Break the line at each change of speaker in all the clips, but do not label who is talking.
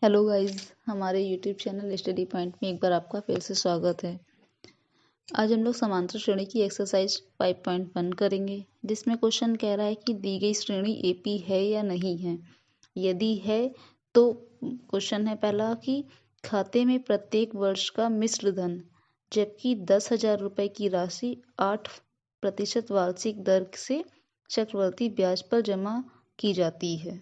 Hello guys, हमारे YouTube channel study point में एक बार आपका फिर से स्वागत है। आज हम लोग समांतर श्रेणी की एक्सरसाइज 5.1 करेंगे, जिसमें क्वेश्चन कह रहा है कि दी गई श्रेणी एपी है या नहीं है। यदि है तो क्वेश्चन है पहला कि खाते में प्रत्येक वर्ष का मिश्र धन, जबकि 10,000 रुपये की राशि 8% वार्षिक दर से चक्रवृद्धि ब्याज पर जमा की जाती है।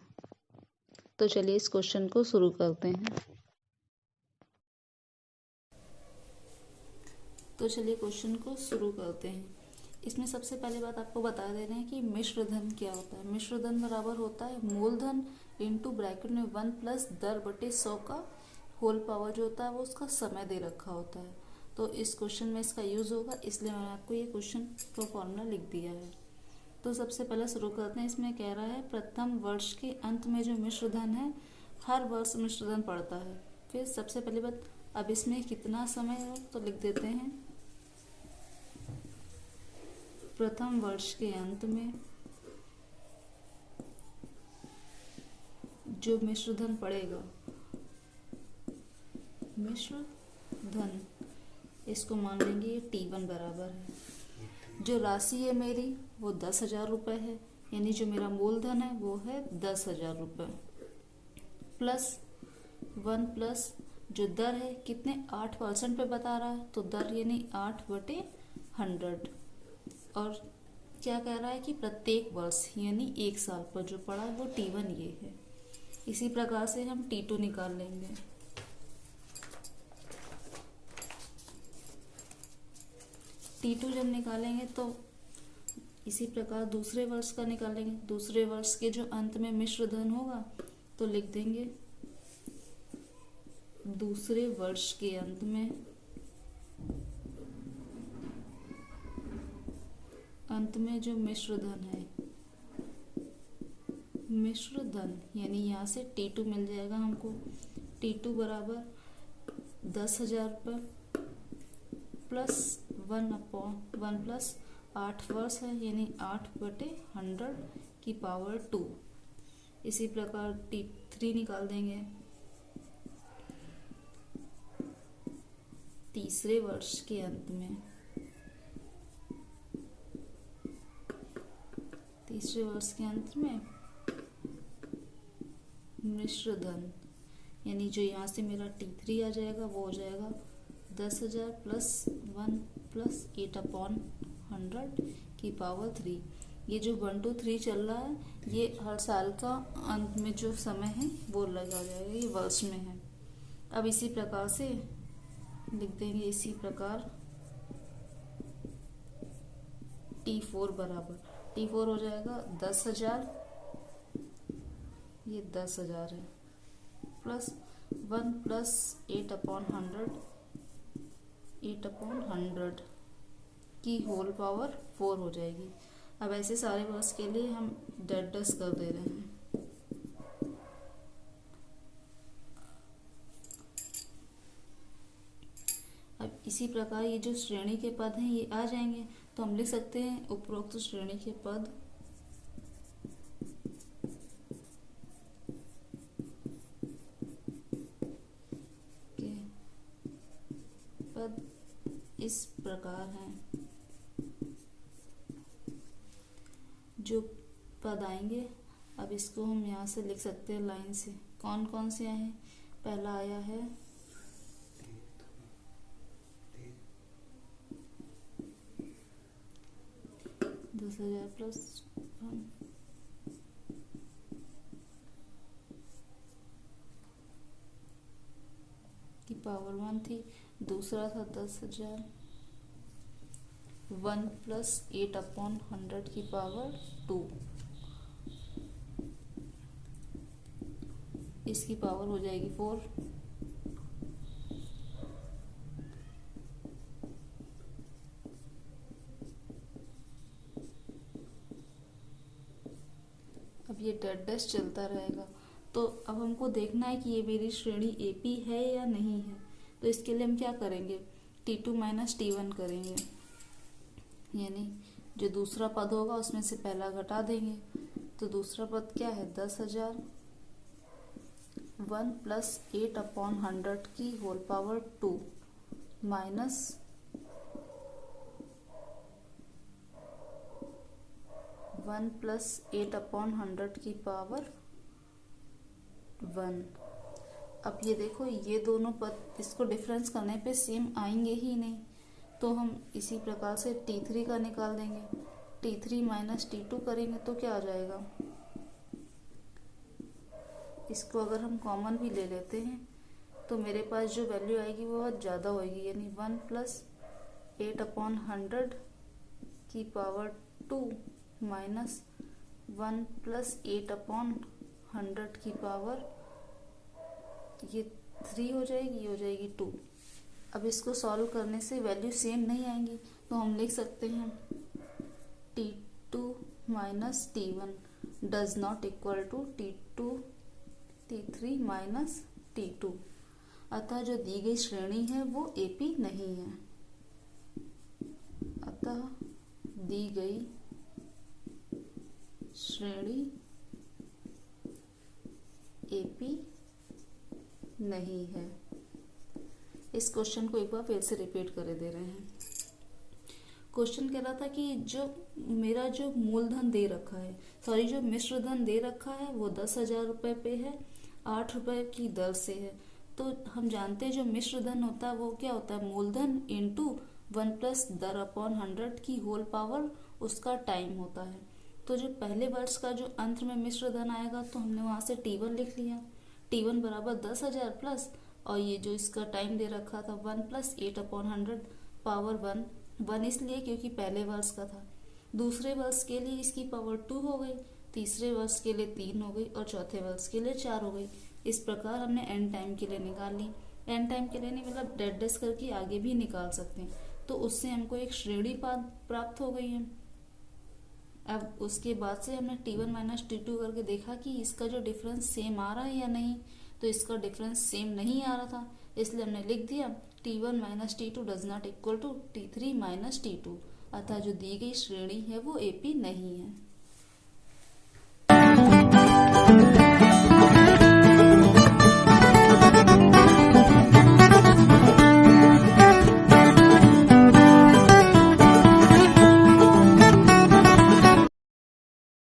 तो चलिए इस क्वेश्चन को शुरू करते हैं। इसमें सबसे पहले बात आपको बता दे रहे हैं कि मिश्र धन क्या होता है। मिश्र धन बराबर होता है मूलधन इंटू ब्रैकेट में 1 प्लस दर बटे 100 का होल पावर जो होता है वो उसका समय दे रखा होता है। तो इस क्वेश्चन में इसका यूज होगा, इसलिए मैंने आपको ये क्वेश्चन का फॉर्मूला लिख दिया है। तो सबसे पहले शुरू करते हैं। इसमें कह रहा है प्रथम वर्ष के अंत में जो मिश्र धन है, हर वर्ष मिश्र धन पड़ता है। फिर सबसे पहली बात, अब इसमें कितना समय है तो लिख देते हैं प्रथम वर्ष के अंत में जो मिश्र धन पड़ेगा, मिश्र धन इसको मान लेंगे ये T1 बराबर है। जो राशि है मेरी वो 10,000 रुपये है, यानी जो मेरा मूलधन है वो है 10,000 रुपये प्लस 1 प्लस जो दर है कितने 8% पे बता रहा है, तो दर यानी 8/100। और क्या कह रहा है कि प्रत्येक वर्ष यानी एक साल पर जो पड़ा है वो T1 ये है। इसी प्रकार से हम T2 निकाल लेंगे। T2 जब निकालेंगे तो इसी प्रकार दूसरे वर्ष का निकालेंगे। दूसरे वर्ष के जो अंत में मिश्र धन होगा तो लिख देंगे दूसरे वर्ष के अंत में जो मिश्र धन है, मिश्र धन यानी यहाँ से T2 मिल जाएगा हमको। T2 बराबर 10,000 रुपये प्लस 1/1 प्लस 8 वर्ष है यानी 8/100 की पावर 2। इसी प्रकार T3 निकाल देंगे। तीसरे वर्ष के अंत में मिश्र धन यानी जो यहाँ से मेरा T3 आ जाएगा वो हो जाएगा 10,000 प्लस 1 प्लस 8/100 की पावर 3। ये जो 1 2 3 चल रहा है ये हर साल का अंत में जो समय है वो लगा जाएगा, ये वर्ष में है। अब इसी प्रकार से लिख देंगे, इसी प्रकार T4 बराबर T4 हो जाएगा 10,000, ये 10,000 है प्लस 1 प्लस 8/100 की होल पावर 4 हो जाएगी। अब ऐसे सारे वर्ष के लिए हम डेडस कर दे रहे हैं। अब इसी प्रकार ये जो श्रेणी के पद हैं ये आ जाएंगे, तो हम लिख सकते हैं उपरोक्त श्रेणी के पद इस प्रकार हैं। जो पद आएंगे अब इसको हम यहाँ से लिख सकते हैं लाइन से। कौन कौन से आए हैं? पहला आया है 10,000 प्लस 1 की पावर 1 थी। दूसरा था 10,000 1 प्लस 8/100 की पावर 2, इसकी पावर हो जाएगी 4। अब ये डैश चलता रहेगा। तो अब हमको देखना है कि ये मेरी श्रेणी एपी है या नहीं है। तो इसके लिए हम क्या करेंगे, T2 माइनस T1 करेंगे, यानी जो दूसरा पद होगा उसमें से पहला घटा देंगे। तो दूसरा पद क्या है 10,000 1 प्लस 8/100 की होल पावर 2 माइनस 1 प्लस 8/100 की पावर 1। अब ये देखो, ये दोनों पद इसको डिफरेंस करने पे सेम आएंगे ही नहीं, तो हम इसी प्रकार से T3 का निकाल देंगे। T3 माइनस T2 करेंगे तो क्या आ जाएगा, इसको अगर हम कॉमन भी ले लेते हैं तो मेरे पास जो वैल्यू आएगी वो बहुत ज़्यादा होगी, यानी 1 प्लस 8/100 की पावर 2 माइनस 1 प्लस 8/100 की पावर, ये 3 हो जाएगी, ये हो जाएगी 2। अब इसको सॉल्व करने से वैल्यू सेम नहीं आएंगी, तो हम लिख सकते हैं T2 minus T1 does not equal to T3 minus T2। अतः जो दी गई श्रेणी है वो AP नहीं है। अतः दी गई श्रेणी AP नहीं है। इस क्वेश्चन को एक बार फिर से रिपीट कर दे रहे हैं। क्वेश्चन कह रहा था कि जो मेरा जो मूलधन दे रखा है, सॉरी जो मिश्र धन दे रखा है वो 10,000 रुपये पे है, 8 रुपये की दर से है। तो हम जानते हैं जो मिश्र धन होता है वो क्या होता है, मूलधन इंटू 1 प्लस दर अपॉन 100 की होल पावर उसका टाइम होता है। तो जो पहले वर्ष का जो अंत में मिश्र धन आएगा तो हमने वहाँ से T1 लिख लिया। T1 बराबर 10,000 प्लस, और ये जो इसका टाइम दे रखा था 1 प्लस 8/100 पावर 1 इसलिए क्योंकि पहले वर्ष का था। दूसरे वर्ष के लिए इसकी पावर 2 हो गई, तीसरे वर्ष के लिए 3 हो गई और चौथे वर्ष के लिए 4 हो गई। इस प्रकार हमने एन टाइम के लिए निकाल ली। एन टाइम के लिए नहीं, मतलब डेड करके आगे भी निकाल सकते हैं। तो उससे हमको एक श्रेणी प्राप्त हो गई है। अब उसके बाद से हमने T1 माइनस T2 करके देखा कि इसका जो डिफरेंस सेम आ रहा है या नहीं, तो इसका डिफरेंस सेम नहीं आ रहा था, इसलिए हमने लिख दिया T1 minus T2 does not equal to T3 minus T2। अतः जो दी गई श्रेणी है वो AP नहीं है।